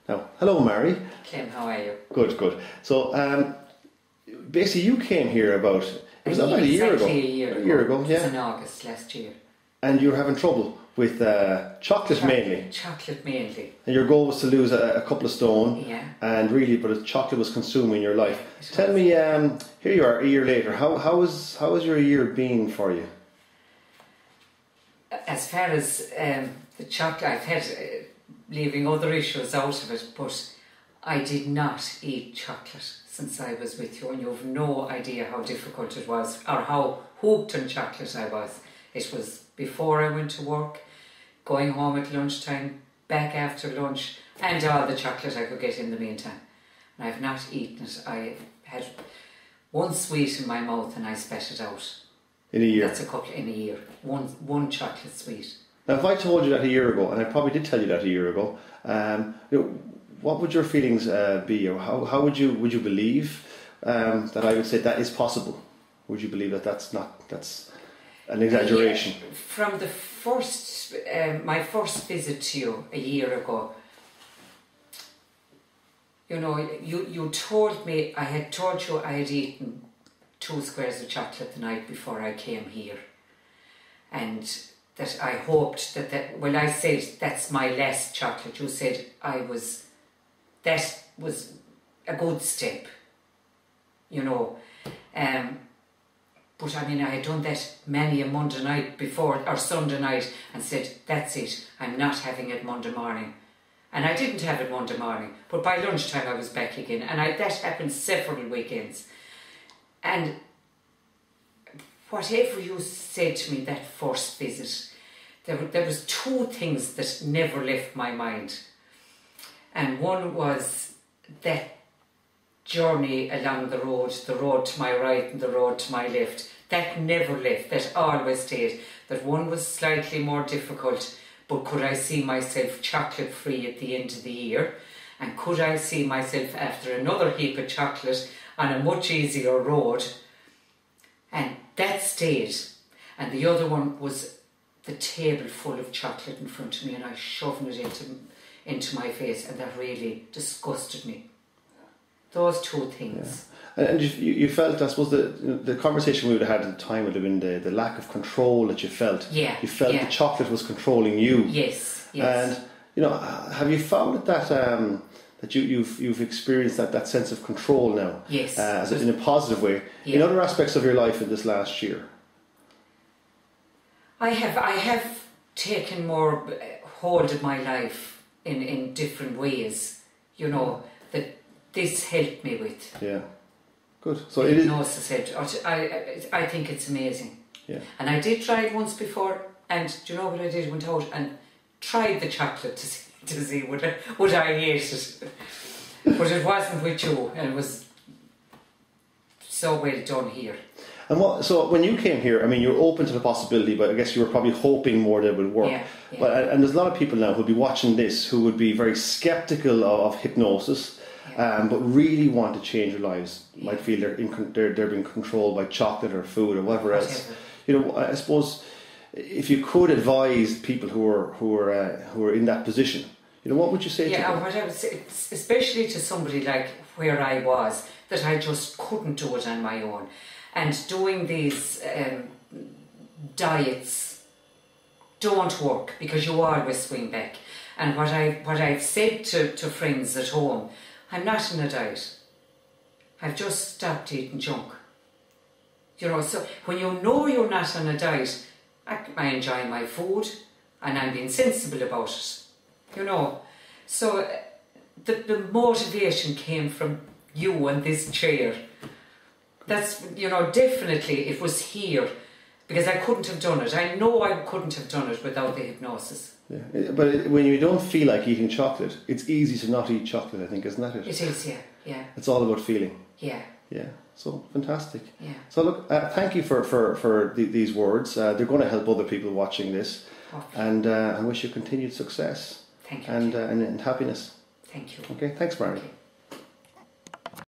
Now, hello, Mary. Clem, how are you? Good, good. So, basically, you came here about, it was about a year ago. Exactly a year ago. Yeah. It was in August last year. And you were having trouble with chocolate mainly. Chocolate mainly. And your goal was to lose a couple of stone. Yeah. And really, but chocolate was consuming your life. Tell me, here you are a year later. How has your year been for you? As far as the chocolate, I've had leaving other issues out of it, but I did not eat chocolate since I was with you, and you have no idea how difficult it was or how hooked on chocolate I was. It was before I went to work, going home at lunchtime, back after lunch, and all the chocolate I could get in the meantime. And I've not eaten it. I had one sweet in my mouth and I spat it out. In a year? That's a couple in a year. One chocolate sweet. Now, if I told you that a year ago, and I probably did tell you that a year ago, what would your feelings be, or how would you believe that I would say that is possible? Would you believe that that's an exaggeration? Yeah, from the first, my first visit to you a year ago, you know, you told me, I had told you I had eaten 2 squares of chocolate the night before I came here, and that I hoped that well, I said that's my last chocolate. You said that was a good step, you know. But I mean, I had done that many a Monday night before, or Sunday night, and said, that's it, I'm not having it Monday morning. And I didn't have it Monday morning, but by lunchtime I was back again. And that happened several weekends. And whatever you said to me that first visit, there was 2 things that never left my mind. And one was that journey along the road to my right and the road to my left. That never left, that always stayed. That one was slightly more difficult, but could I see myself chocolate free at the end of the year? And could I see myself after another heap of chocolate on a much easier road? And that stayed. And the other one was the table full of chocolate in front of me, and I shoving it into my face, and that really disgusted me. Those 2 things. Yeah. And you felt, I suppose, the conversation we would have had at the time would have been the lack of control that you felt. Yeah. You felt the chocolate was controlling you. Yes. And have you found that you've experienced that sense of control now? Yes. In a positive way. Yeah. In other aspects of your life in this last year? I have taken more hold of my life in different ways, you know, that this helped me with. Yeah, good. So hypnosis helped. I think it's amazing. Yeah. And I did try it once before, and do you know what I did? Went out and tried the chocolate to see would I eat it. But it wasn't with you, and it was so well done here. And so when you came here, I mean, you're open to the possibility, but I guess you were probably hoping more that it would work. Yeah, yeah. And there's a lot of people now who'll be watching this who would be very sceptical of hypnosis, but really want to change their lives. Yeah. Might feel they're being controlled by chocolate or food or whatever else. You know, I suppose if you could advise people who are in that position, you know, what would you say to them? Yeah, what I would say, especially to somebody like where I was, that I just couldn't do it on my own. And doing these diets don't work, because you always swing back. And what I've said to friends at home, I'm not on a diet. I've just stopped eating junk. You know, so when you know you're not on a diet, I enjoy my food and I'm being sensible about it. You know, so the motivation came from you and this chair. That's, you know, definitely it was here, because I couldn't have done it. I know I couldn't have done it without the hypnosis. Yeah, but when you don't feel like eating chocolate, it's easy to not eat chocolate, I think, isn't that it? It is, yeah. It's all about feeling. Yeah. Yeah, so fantastic. Yeah. So look, thank you for these words. They're going to help other people watching this. Okay. And I wish you continued success. Thank you. And happiness. Thank you. Okay, thanks, Mary. Okay.